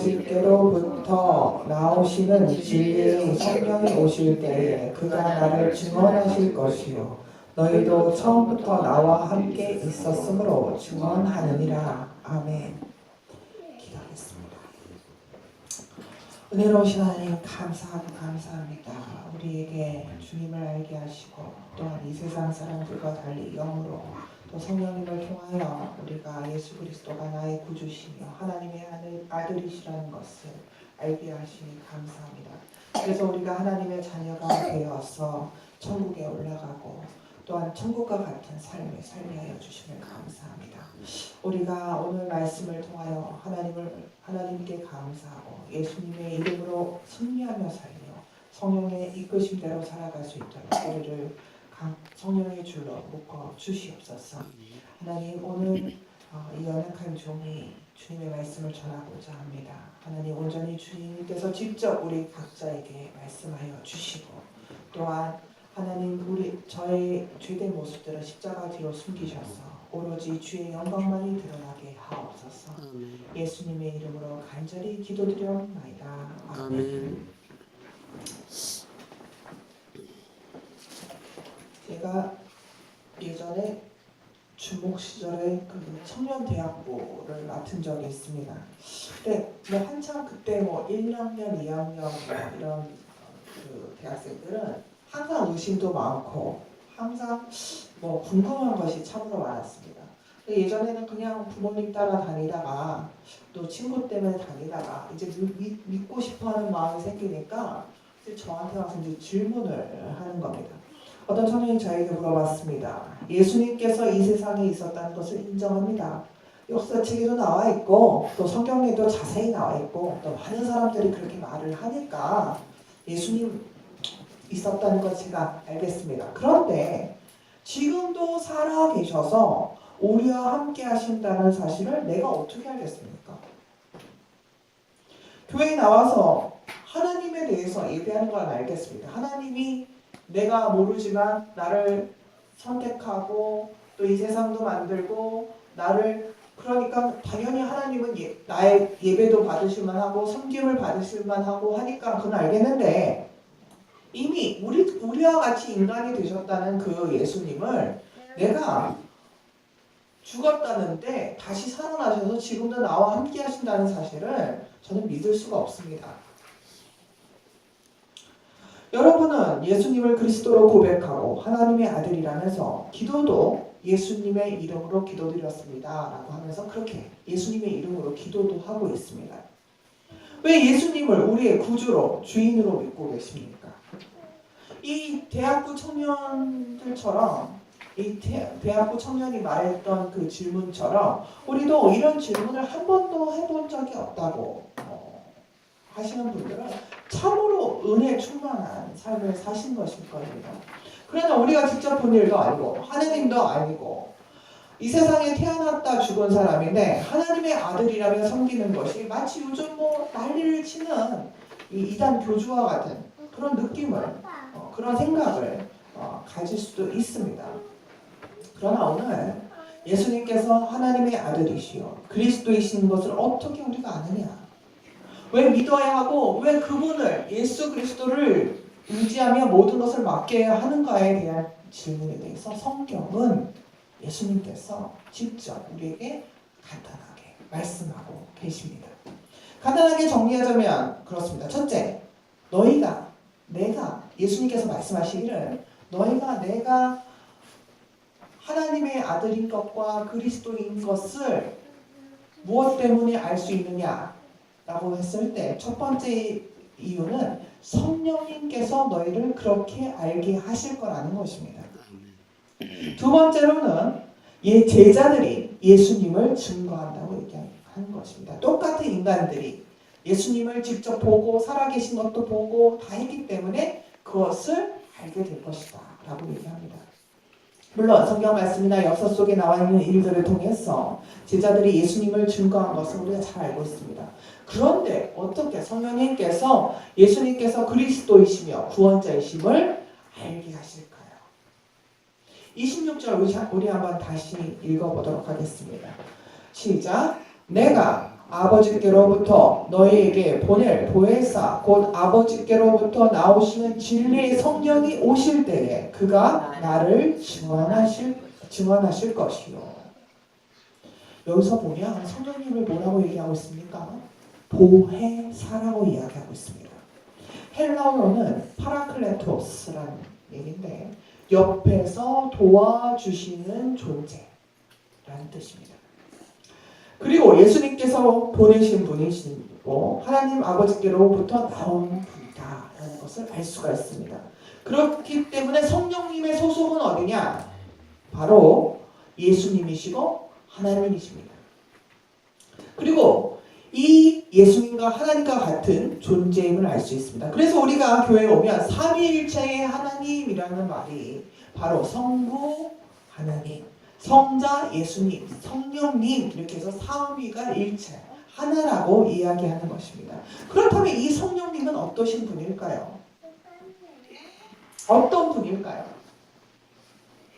아버지께로부터 나오시는 진리의 성령이 오실 때에 그가 나를 증언하실 것이요 너희도 처음부터 나와 함께 있었으므로 증언하느니라. 아멘. 기도하겠습니다. 은혜로우신 하나님 감사하고 감사합니다. 우리에게 주님을 알게 하시고 또한 이 세상 사람들과 달리 영으로 또 성령님을 통하여 우리가 예수 그리스도가 나의 구주시며 하나님의 아들이시라는 것을 알게 하시니 감사합니다. 그래서 우리가 하나님의 자녀가 되어서 천국에 올라가고 또한 천국과 같은 삶을 살게 하여 주시면 감사합니다. 우리가 오늘 말씀을 통하여 하나님께 감사하고 예수님의 이름으로 승리하며 살며 성령의 이끄심대로 살아갈 수 있도록 우리를 성령의 줄로 묶어 주시옵소서. 하나님 오늘 이 연약한 종이 주님의 말씀을 전하고자 합니다. 하나님 온전히 주님께서 직접 우리 각자에게 말씀하여 주시고 또한 하나님 저의 죄된 모습들을 십자가 뒤로 숨기셔서 오로지 주의 영광만이 드러나게 하옵소서. 예수님의 이름으로 간절히 기도드려옵나이다. 아멘. 제가 예전에 중복 시절에 그 청년대학부를 맡은 적이 있습니다. 근데 한참 그때 1학년, 2학년 이런 그 대학생들은 항상 의심도 많고 항상 궁금한 것이 참으로 많았습니다. 예전에는 그냥 부모님 따라 다니다가 또 친구 때문에 다니다가 이제 믿고 싶어하는 마음이 생기니까 이제 저한테 와서 이제 질문을 하는 겁니다. 어떤 청년이 저에게 물어봤습니다. 예수님께서 이 세상에 있었다는 것을 인정합니다. 역사책에도 나와 있고 또 성경에도 자세히 나와 있고 또 많은 사람들이 그렇게 말을 하니까 예수님 있었다는 걸 제가 알겠습니다. 그런데 지금도 살아 계셔서 우리와 함께 하신다는 사실을 내가 어떻게 알겠습니까? 교회에 나와서 하나님에 대해서 예배하는 건 알겠습니다. 하나님이 내가 모르지만 나를 선택하고 또 이 세상도 만들고 나를 그러니까 당연히 하나님은 나의 예배도 받으실만 하고 섬김을 받으실만 하고 하니까 그건 알겠는데 이미 우리와 같이 인간이 되셨다는 그 예수님을 내가 죽었다는데 다시 살아나셔서 지금도 나와 함께 하신다는 사실을 저는 믿을 수가 없습니다. 여러분은 예수님을 그리스도로 고백하고 하나님의 아들이라면서 기도도 예수님의 이름으로 기도드렸습니다 라고 하면서 그렇게 예수님의 이름으로 기도도 하고 있습니다. 왜 예수님을 우리의 구주로 주인으로 믿고 계십니까? 이 대학부 청년들처럼 이 대학부 청년이 말했던 그 질문처럼 우리도 이런 질문을 한 번도 해본 적이 없다고 하시는 분들은 참으로 은혜 충만한 삶을 사신 것일 겁니다. 그러나 우리가 직접 본 일도 아니고 하나님도 아니고 이 세상에 태어났다 죽은 사람인데 하나님의 아들이라며 섬기는 것이 마치 요즘 난리를 치는 이 이단 교주와 같은 그런 느낌을 그런 생각을 가질 수도 있습니다. 그러나 오늘 예수님께서 하나님의 아들이시요 그리스도이신 것을 어떻게 우리가 아느냐? 왜 믿어야 하고 왜 그분을 예수 그리스도를 의지하며 모든 것을 맡겨야 하는가에 대한 질문에 대해서 성경은 예수님께서 직접 우리에게 간단하게 말씀하고 계십니다. 간단하게 정리하자면 그렇습니다. 첫째, 내가 예수님께서 말씀하시기를 너희가 내가 하나님의 아들인 것과 그리스도인 것을 무엇 때문에 알 수 있느냐 라고 했을 때 첫 번째 이유는 성령님께서 너희를 그렇게 알게 하실 거라는 것입니다. 두 번째로는 제자들이 예수님을 증거한다고 얘기하는 것입니다. 똑같은 인간들이 예수님을 직접 보고 살아계신 것도 보고 다 했기 때문에 그것을 알게 될 것이다 라고 얘기합니다. 물론 성경 말씀이나 역사 속에 나와 있는 일들을 통해서 제자들이 예수님을 증거한 것을 우리가 잘 알고 있습니다. 그런데 어떻게 성령님께서 예수님께서 그리스도이시며 구원자이심을 알게 하실까요? 26절 우리 한번 다시 읽어보도록 하겠습니다. 시작. 내가 아버지께로부터 너희에게 보낼 보혜사 곧 아버지께로부터 나오시는 진리의 성령이 오실 때에 그가 나를 증언하실 것이요. 여기서 보면 성령님을 뭐라고 얘기하고 있습니까? 보혜사라고 이야기하고 있습니다. 헬라어로는 파라클레토스라는 얘기인데 옆에서 도와주시는 존재라는 뜻입니다. 그리고 예수님께서 보내신 분이시고 하나님 아버지께로부터 나온 분이다라는 것을 알 수가 있습니다. 그렇기 때문에 성령님의 소속은 어디냐? 바로 예수님이시고 하나님이십니다. 그리고 이 예수님과 하나님과 같은 존재임을 알 수 있습니다. 그래서 우리가 교회에 오면 삼위일체의 하나님이라는 말이 바로 성부 하나님, 성자 예수님, 성령님 이렇게 해서 삼위가 일체 하나라고 이야기하는 것입니다. 그렇다면 이 성령님은 어떠신 분일까요? 어떤 분일까요?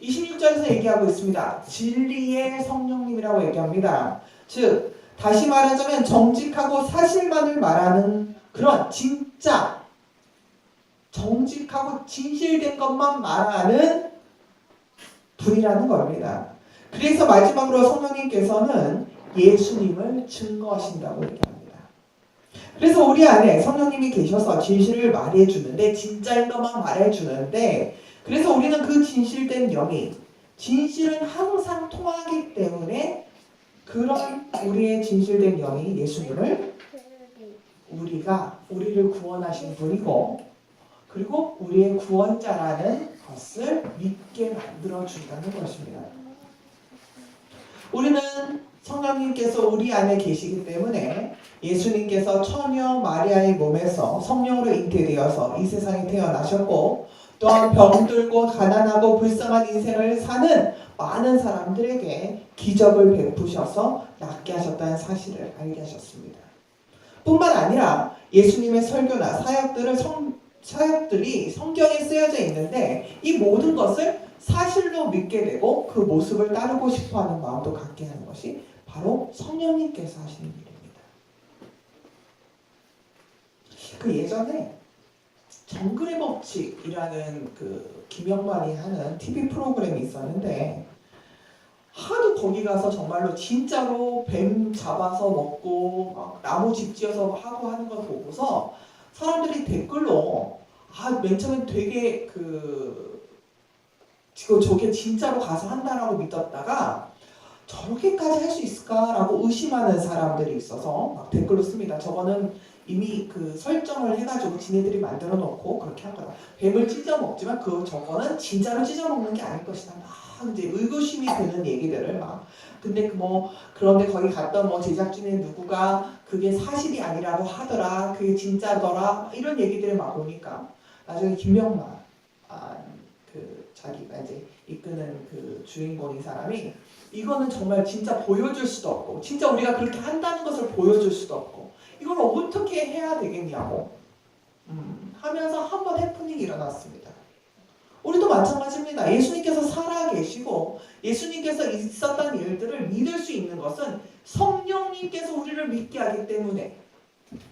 26절에서 얘기하고 있습니다. 진리의 성령님이라고 얘기합니다. 즉 다시 말하자면 정직하고 사실만을 말하는 그런 진짜 정직하고 진실된 것만 말하는 분이라는 겁니다. 그래서 마지막으로 성령님께서는 예수님을 증거하신다고 얘기합니다. 그래서 우리 안에 성령님이 계셔서 진실을 말해주는데 진짜인 것만 말해주는데 그래서 우리는 그 진실된 영이 진실은 항상 통하기 때문에 그런 우리의 진실된 영이 예수님을 우리를 구원하신 분이고 그리고 우리의 구원자라는 것을 믿게 만들어준다는 것입니다. 우리는 성령님께서 우리 안에 계시기 때문에 예수님께서 처녀 마리아의 몸에서 성령으로 잉태되어서 이 세상에 태어나셨고 또한 병들고 가난하고 불쌍한 인생을 사는 많은 사람들에게 기적을 베푸셔서 낫게 하셨다는 사실을 알게 하셨습니다. 뿐만 아니라 예수님의 설교나 사역들이 성경에 쓰여져 있는데 이 모든 것을 사실로 믿게 되고 그 모습을 따르고 싶어하는 마음도 갖게 하는 것이 바로 성령님께서 하시는 일입니다. 그 예전에 정글의 법칙이라는 그 김영만이 하는 TV 프로그램이 있었는데 하도 거기 가서 정말로 진짜로 뱀 잡아서 먹고 막 나무 집 지어서 하고 하는 걸 보고서 사람들이 댓글로 맨 처음엔 되게 지금 저게 진짜로 가서 한다라고 믿었다가 저렇게까지 할 수 있을까라고 의심하는 사람들이 있어서 막 댓글로 씁니다. 저거는 이미 그 설정을 해가지고 지네들이 만들어 놓고 그렇게 한 거다. 뱀을 찢어 먹지만 저거는 진짜로 찢어 먹는 게 아닐 것이다. 막 이제 의구심이 드는 얘기들을 막. 근데 그런데 거기 갔던 제작진의 누구가 그게 사실이 아니라고 하더라. 그게 진짜더라. 이런 얘기들을 막 보니까 나중에 김명만 자기가 이제 이끄는 그 주인공인 사람이 이거는 정말 진짜 보여줄 수도 없고 진짜 우리가 그렇게 한다는 것을 보여줄 수도 없고 이걸 어떻게 해야 되겠냐고 하면서 한번 해프닝이 일어났습니다. 우리도 마찬가지입니다. 예수님께서 살아계시고 예수님께서 있었던 일들을 믿을 수 있는 것은 성령님께서 우리를 믿게 하기 때문에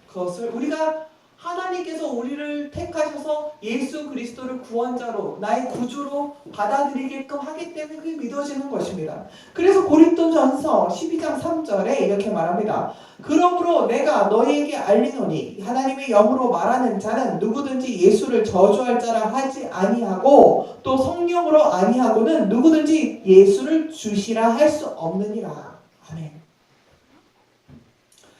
그것을 우리가 하나님께서 우리를 택하셔서 예수 그리스도를 구원자로 나의 구주로 받아들이게끔 하기 때문에 그게 믿어지는 것입니다. 그래서 고린도전서 12장 3절에 이렇게 말합니다. 그러므로 내가 너희에게 알리노니 하나님의 영으로 말하는 자는 누구든지 예수를 저주할 자라 하지 아니하고 또 성령으로 아니하고는 누구든지 예수를 주시라 할 수 없느니라. 아멘.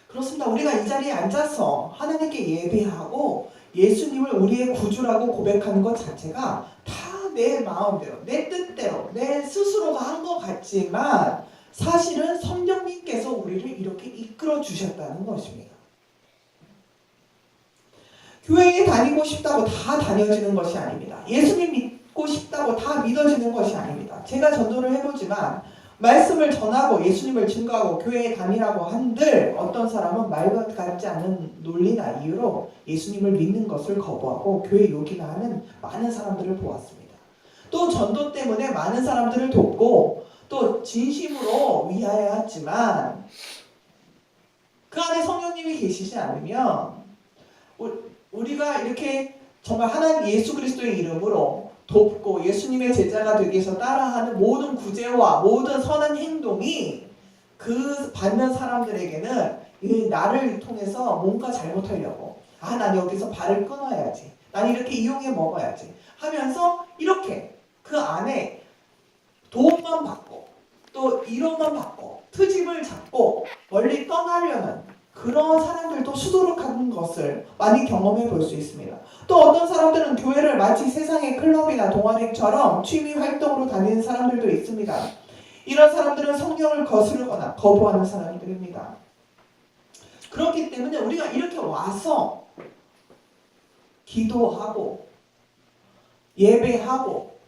그렇습니다. 우리가 이 자리에 앉아서 하나님께 예배하고 예수님을 우리의 구주라고 고백하는 것 자체가 다 내 마음대로, 내 뜻대로, 내 스스로가 한 것 같지만 사실은 성령님께서 우리를 이렇게 이끌어 주셨다는 것입니다. 교회에 다니고 싶다고 다 다녀지는 것이 아닙니다. 예수님 믿고 싶다고 다 믿어지는 것이 아닙니다. 제가 전도를 해보지만 말씀을 전하고 예수님을 증거하고 교회에 다니라고 한들 어떤 사람은 말 같지 않은 논리나 이유로 예수님을 믿는 것을 거부하고 교회 요긴하는 많은 사람들을 보았습니다. 또 전도 때문에 많은 사람들을 돕고 또 진심으로 위하여 했지만 그 그 안에 성령님이 계시지 않으면 우리가 이렇게 정말 하나님 예수 그리스도의 이름으로 돕고 예수님의 제자가 되기 위해서 따라하는 모든 구제와 모든 선한 행동이 그 받는 사람들에게는 나를 통해서 뭔가 잘못하려고 난 여기서 발을 끊어야지, 난 이렇게 이용해 먹어야지 하면서 이렇게 그 안에 도움만 받고 또 위로만 받고 트집을 잡고 멀리 떠나려는 그런 사람들도 수두룩한 것을 많이 경험해 볼 수 있습니다. 또 어떤 사람들은 교회를 마치 세상의 클럽이나 동아리처럼 취미 활동으로 다니는 사람들도 있습니다. 이런 사람들은 성경을 거스르거나 거부하는 사람들입니다. 그렇기 때문에 우리가 이렇게 와서 기도하고 예배하고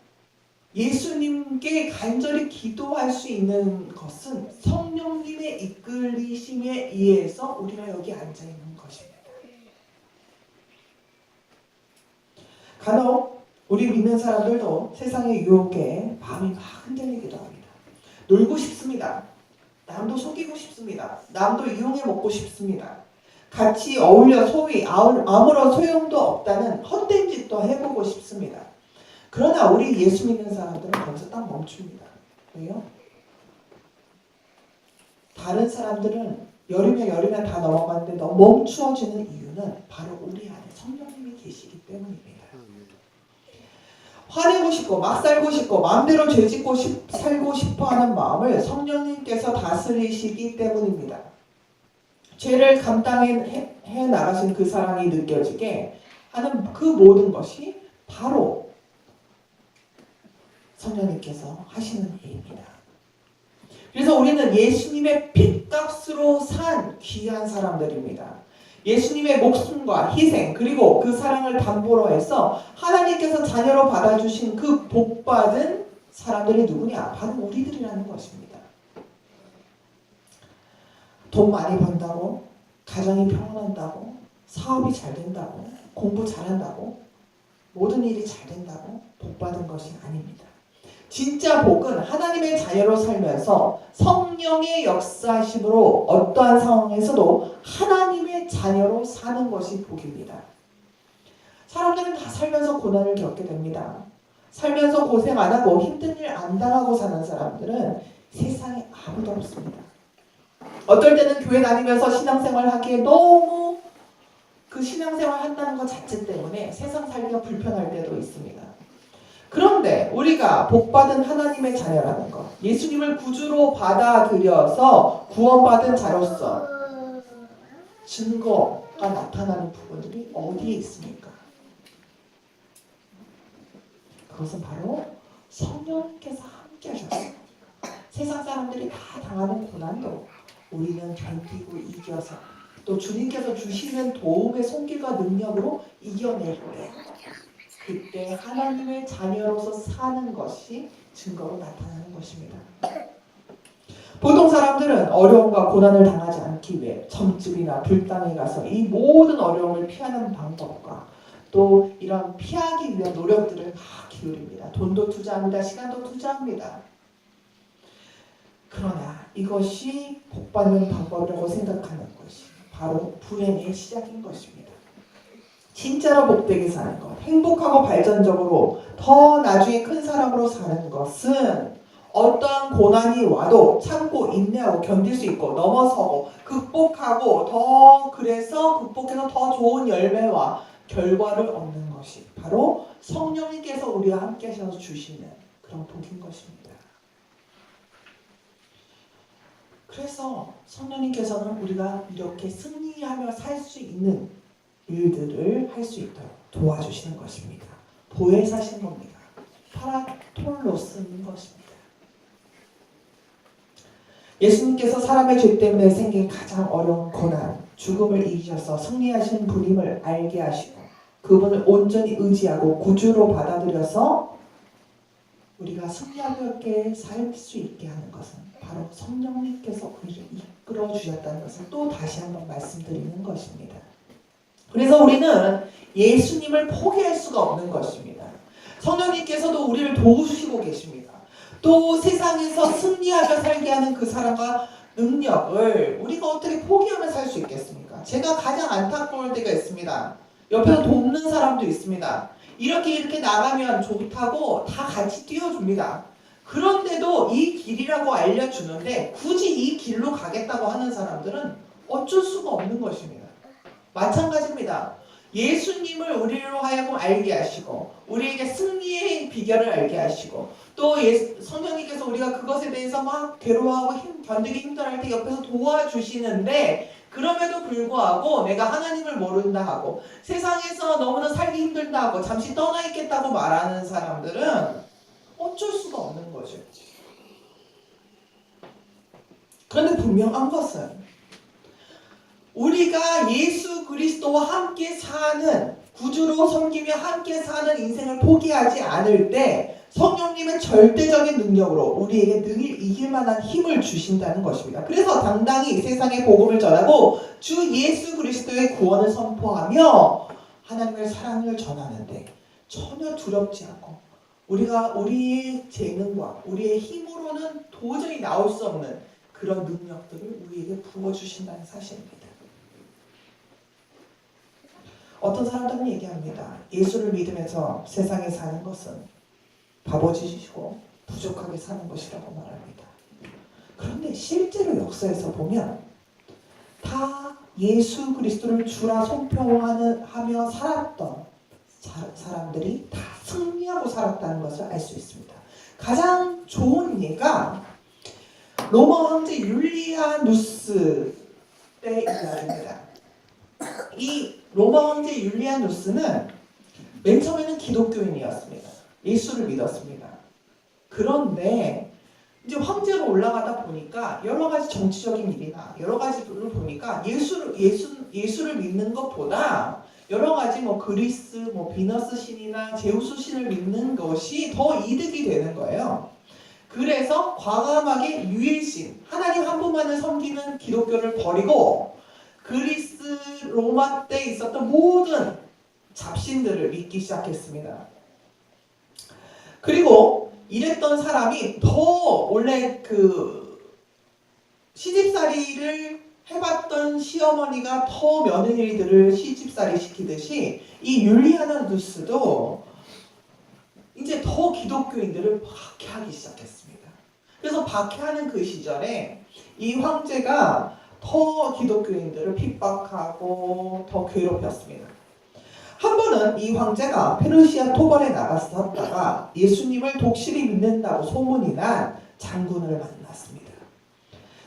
예수님께 간절히 기도할 수 있는 것은 성령님의 이끌리심에 의해서 우리가 여기 앉아 있는 것입니다. 간혹 우리 믿는 사람들도 세상의 유혹에 마음이 막 흔들리기도 합니다. 놀고 싶습니다. 남도 속이고 싶습니다. 남도 이용해 먹고 싶습니다. 같이 어울려 소위 아무런 소용도 없다는 헛된 짓도 해보고 싶습니다. 그러나 우리 예수 믿는 사람들은 거기서 딱 멈춥니다. 왜요? 다른 사람들은 열이면 다 넘어가는데 멈추어지는 이유는 바로 우리 안에 성령님이 계시기 때문입니다. 화내고 싶고 막 살고 싶고 마음대로 죄짓고 살고 싶어하는 마음을 성령님께서 다스리시기 때문입니다. 죄를 감당해 나가신 그 사랑이 느껴지게 하는 그 모든 것이 바로 성령님께서 하시는 일입니다. 그래서 우리는 예수님의 핏값으로 산 귀한 사람들입니다. 예수님의 목숨과 희생 그리고 그 사랑을 담보로 해서 하나님께서 자녀로 받아주신 그 복받은 사람들이 누구냐? 바로 우리들이라는 것입니다. 돈 많이 번다고, 가정이 평온한다고, 사업이 잘 된다고, 공부 잘한다고, 모든 일이 잘 된다고 복받은 것이 아닙니다. 진짜 복은 하나님의 자녀로 살면서 성령의 역사심으로 어떠한 상황에서도 하나님의 자녀로 사는 것이 복입니다. 사람들은 다 살면서 고난을 겪게 됩니다. 살면서 고생 안 하고 힘든 일 안 당하고 사는 사람들은 세상에 아무도 없습니다. 어떨 때는 교회 다니면서 신앙생활 하기에 너무 그 신앙생활 한다는 것 자체 때문에 세상 살기가 불편할 때도 있습니다. 그런데 우리가 복받은 하나님의 자녀라는 것, 예수님을 구주로 받아들여서 구원받은 자로서 증거가 나타나는 부분들이 어디에 있습니까? 그것은 바로 성령께서 함께 하셨어요. 세상 사람들이 다 당하는 고난도 우리는 견디고 이겨서 또 주님께서 주시는 도움의 손길과 능력으로 이겨낼 때 그때 하나님의 자녀로서 사는 것이 증거로 나타나는 것입니다. 보통 사람들은 어려움과 고난을 당하지 않기 위해 점집이나 불당에 가서 이 모든 어려움을 피하는 방법과 또 이런 피하기 위한 노력들을 막 기울입니다. 돈도 투자합니다. 시간도 투자합니다. 그러나 이것이 복받는 방법이라고 생각하는 것이 바로 불행의 시작인 것입니다. 진짜로 복되게 사는 것, 행복하고 발전적으로 더 나중에 큰 사람으로 사는 것은 어떠한 고난이 와도 참고 인내하고 견딜 수 있고 넘어서고 극복하고 그래서 극복해서 더 좋은 열매와 결과를 얻는 것이 바로 성령님께서 우리와 함께 하셔서 주시는 그런 복인 것입니다. 그래서 성령님께서는 우리가 이렇게 승리하며 살 수 있는 일들을 할 수 있도록 도와주시는 것입니다. 보혜사신 겁니다. 파라톨로스인 것입니다. 예수님께서 사람의 죄 때문에 생긴 가장 어려운 고난, 죽음을 이기셔서 승리하신 분임을 알게 하시고 그분을 온전히 의지하고 구주로 받아들여서 우리가 승리하게 살 수 있게 하는 것은 바로 성령님께서 우리를 이끌어 주셨다는 것을 또 다시 한번 말씀드리는 것입니다. 그래서 우리는 예수님을 포기할 수가 없는 것입니다. 성령님께서도 우리를 도우시고 계십니다. 또 세상에서 승리하며 살게 하는 그 사람과는 능력을 우리가 어떻게 포기하며 살 수 있겠습니까? 제가 가장 안타까울 때가 있습니다. 옆에서 돕는 사람도 있습니다. 이렇게 나가면 좋다고 다 같이 띄워줍니다. 그런데도 이 길이라고 알려주는데 굳이 이 길로 가겠다고 하는 사람들은 어쩔 수가 없는 것입니다. 마찬가지입니다. 예수님을 우리로 하여금 알게 하시고 우리에게 승리의 비결을 알게 하시고 또 성령님께서 우리가 그것에 대해서 막 괴로워하고 견디기 힘들어할 때 옆에서 도와주시는데 그럼에도 불구하고 내가 하나님을 모른다 하고 세상에서 너무나 살기 힘들다 하고 잠시 떠나 있겠다고 말하는 사람들은 어쩔 수가 없는 거죠. 그런데 분명한 것은 우리가 예수 그리스도와 함께 사는 구주로 섬기며 함께 사는 인생을 포기하지 않을 때 성령님은 절대적인 능력으로 우리에게 늘 이길 만한 힘을 주신다는 것입니다. 그래서 당당히 세상에 복음을 전하고 주 예수 그리스도의 구원을 선포하며 하나님의 사랑을 전하는데 전혀 두렵지 않고 우리가 우리의 재능과 우리의 힘으로는 도저히 나올 수 없는 그런 능력들을 우리에게 부어주신다는 사실입니다. 어떤 사람들은 얘기합니다. 예수를 믿으면서 세상에 사는 것은 바보짓이고 부족하게 사는 것이라고 말합니다. 그런데 실제로 역사에서 보면 다 예수 그리스도를 주라 선포하며 살았던 사람들이 다 승리하고 살았다는 것을 알 수 있습니다. 가장 좋은 예가 로마 황제 율리아누스 때 이야기입니다. 이 로마 황제 율리아누스는 맨 처음에는 기독교인이었습니다. 예수를 믿었습니다. 그런데 이제 황제로 올라가다 보니까 여러 가지 정치적인 일이나 여러 가지를 보니까 예수를 믿는 것보다 여러 가지 그리스, 비너스 신이나 제우스 신을 믿는 것이 더 이득이 되는 거예요. 그래서 과감하게 유일신, 하나님 한 분만을 섬기는 기독교를 버리고 그리스, 로마 때 있었던 모든 잡신들을 믿기 시작했습니다. 그리고 이랬던 사람이 더 원래 시집살이를 해봤던 시어머니가 더 며느리들을 시집살이 시키듯이 이 율리아누스도 이제 더 기독교인들을 박해하기 시작했습니다. 그래서 박해하는 그 시절에 이 황제가 더 기독교인들을 핍박하고 더 괴롭혔습니다. 한 번은 이 황제가 페르시아 토벌에 나갔었다가 예수님을 독실히 믿는다고 소문이 난 장군을 만났습니다.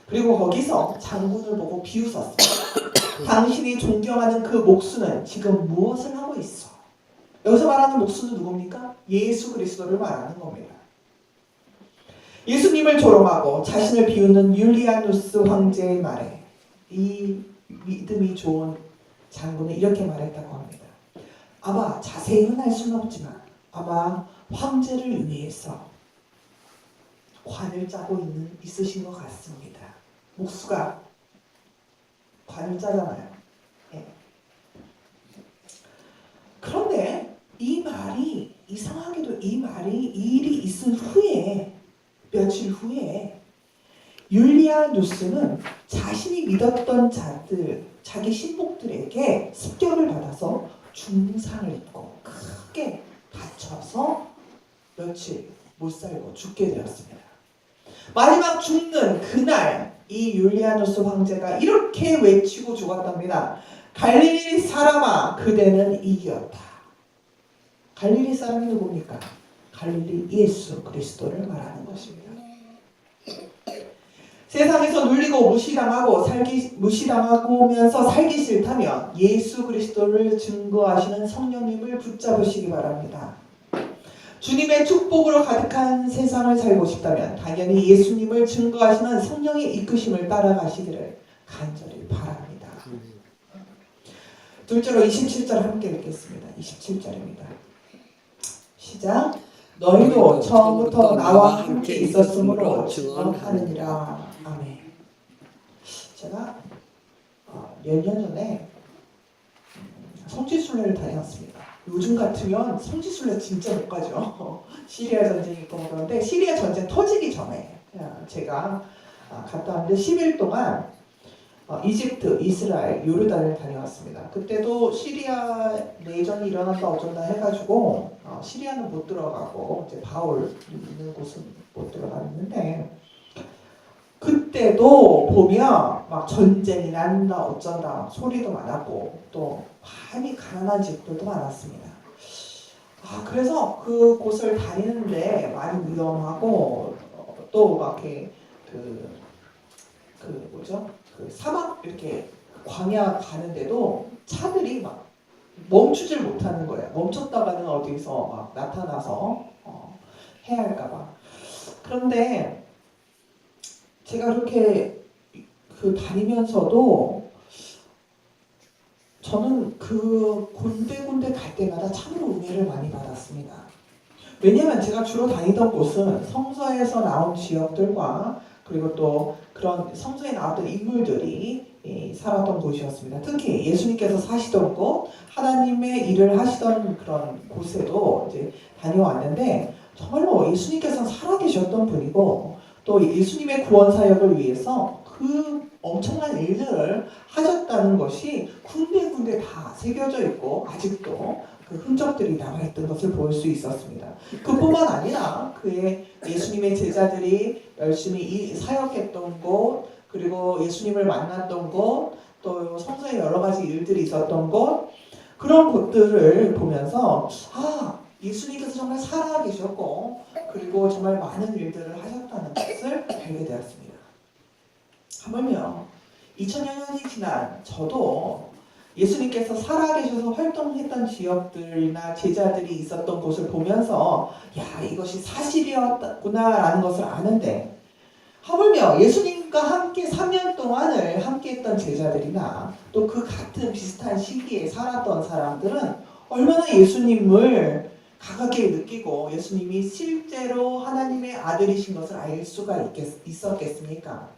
그리고 거기서 장군을 보고 비웃었습니다. 당신이 존경하는 그 목수는 지금 무엇을 하고 있어? 여기서 말하는 목수는 누굽니까? 예수 그리스도를 말하는 겁니다. 예수님을 조롱하고 자신을 비웃는 율리아누스 황제의 말에 이 믿음이 좋은 장군은 이렇게 말했다고 합니다. 아마 자세히는 알 수는 없지만 아마 황제를 위해서 관을 짜고 있으신 것 같습니다. 목수가 관을 짜잖아요. 네. 그런데 이 말이 이상하게도 이 일이 있은 후에 며칠 후에 율리아누스는 자신이 믿었던 자들, 자기 신복들에게 습격을 받아서 중상을 입고 크게 다쳐서 며칠 못 살고 죽게 되었습니다. 마지막 죽는 그날 이 율리아누스 황제가 이렇게 외치고 죽었답니다. 갈릴리 사람아, 그대는 이기었다. 갈릴리 사람이 누굽니까? 갈릴리 예수 그리스도를 말하는 것입니다. 세상에서 눌리고 무시당하면서 살기 싫다면 예수 그리스도를 증거하시는 성령님을 붙잡으시기 바랍니다. 주님의 축복으로 가득한 세상을 살고 싶다면 당연히 예수님을 증거하시는 성령의 이끄심을 따라가시기를 간절히 바랍니다. 둘째로 27절 함께 읽겠습니다. 27절입니다. 시작. 너희도 처음부터 나와 함께 있었으므로 증언하느니라. 아멘. 제가 몇 년 전에 성지순례를 다녔습니다. 요즘 같으면 성지순례 진짜 못 가죠. 시리아 전쟁이 있고 그런데 시리아 전쟁 터지기 전에 제가 갔다 왔는데 10일 동안 이집트, 이스라엘, 요르단을 다녀왔습니다. 그때도 시리아 내전이 일어난다 어쩐다 해가지고 시리아는 못 들어가고 이제 바울 있는 곳은 못 들어갔는데 그때도 보면 막 전쟁이 난다 어쩐다 소리도 많았고 또 많이 가난한 집들도 많았습니다. 그래서 그 곳을 다니는데 많이 위험하고 또 막 이렇게 그 사막 이렇게 광야 가는데도 차들이 막 멈추질 못하는 거예요. 멈췄다가는 어디서 막 나타나서 해야 할까봐. 그런데 제가 그렇게 다니면서도 저는 그 군데군데 갈 때마다 참으로 은혜를 많이 받았습니다. 왜냐하면 제가 주로 다니던 곳은 성서에서 나온 지역들과 그리고 또 그런 성서에 나왔던 인물들이 살았던 곳이었습니다. 특히 예수님께서 사시던 곳, 하나님의 일을 하시던 그런 곳에도 이제 다녀왔는데 정말로 예수님께서는 살아계셨던 분이고 또 예수님의 구원 사역을 위해서 그 엄청난 일들을 하셨다는 것이 군데군데 다 새겨져 있고 아직도 그 흔적들이 남아있던 것을 볼 수 있었습니다. 그뿐만 아니라 그의 예수님의 제자들이 열심히 사역했던 곳, 그리고 예수님을 만났던 곳, 또 성서에 여러 가지 일들이 있었던 곳, 그런 곳들을 보면서 예수님께서 정말 살아계셨고 그리고 정말 많은 일들을 하셨다는 것을 알게 되었습니다. 하물며 2000년이 지난 저도 예수님께서 살아계셔서 활동했던 지역들이나 제자들이 있었던 곳을 보면서 이것이 사실이었구나라는 것을 아는데 하물며 예수님과 함께 3년 동안을 함께했던 제자들이나 또 그 같은 비슷한 시기에 살았던 사람들은 얼마나 예수님을 가깝게 느끼고 예수님이 실제로 하나님의 아들이신 것을 알 수가 있었겠습니까?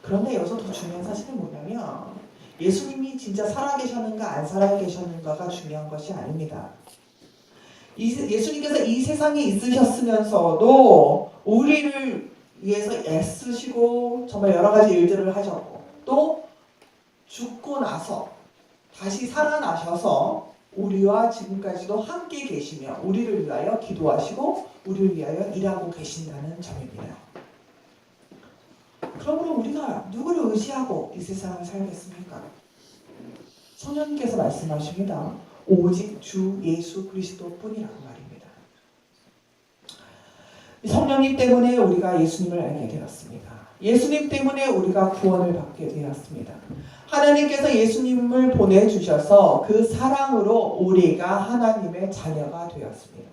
그런데 여기서 더 중요한 사실은 뭐냐면 예수님이 진짜 살아계셨는가 안 살아계셨는가가 중요한 것이 아닙니다. 예수님께서 이 세상에 있으셨으면서도 우리를 위해서 애쓰시고 정말 여러 가지 일들을 하셨고 또 죽고 나서 다시 살아나셔서 우리와 지금까지도 함께 계시며 우리를 위하여 기도하시고 우리를 위하여 일하고 계신다는 점입니다. 그러므로 우리가 누구를 의지하고 이 세상을 살겠습니까? 성령님께서 말씀하십니다. 오직 주 예수 그리스도뿐이라는 말입니다. 성령님 때문에 우리가 예수님을 알게 되었습니다. 예수님 때문에 우리가 구원을 받게 되었습니다. 하나님께서 예수님을 보내주셔서 그 사랑으로 우리가 하나님의 자녀가 되었습니다.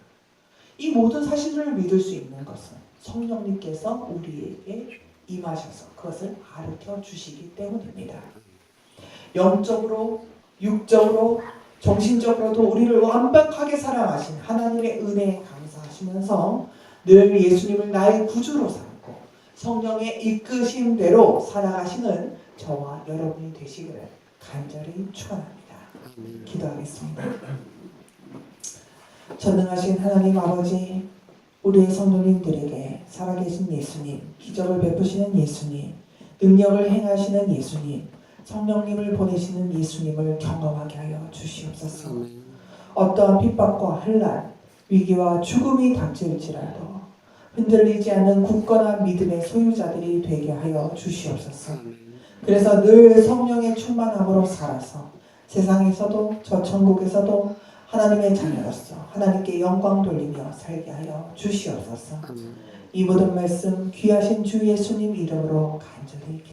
이 모든 사실을 믿을 수 있는 것은 성령님께서 우리에게 임하셔서 그것을 가르쳐 주시기 때문입니다. 영적으로, 육적으로, 정신적으로도 우리를 완벽하게 사랑하신 하나님의 은혜에 감사하시면서 늘 예수님을 나의 구주로 삼고 성령의 이끄심대로 살아가시는 저와 여러분이 되시기를 간절히 축원합니다. 기도하겠습니다. 전능하신 하나님 아버지, 우리의 성도님들에게 살아계신 예수님, 기적을 베푸시는 예수님, 능력을 행하시는 예수님, 성령님을 보내시는 예수님을 경험하게 하여 주시옵소서. 어떠한 핍박과 환난, 위기와 죽음이 닥칠지라도 흔들리지 않는 굳건한 믿음의 소유자들이 되게 하여 주시옵소서. 그래서 늘 성령의 충만함으로 살아서 세상에서도 저 천국에서도 하나님의 자녀로서 하나님께 영광 돌리며 살게 하여 주시옵소서. 이 모든 말씀 귀하신 주 예수님 이름으로 간절히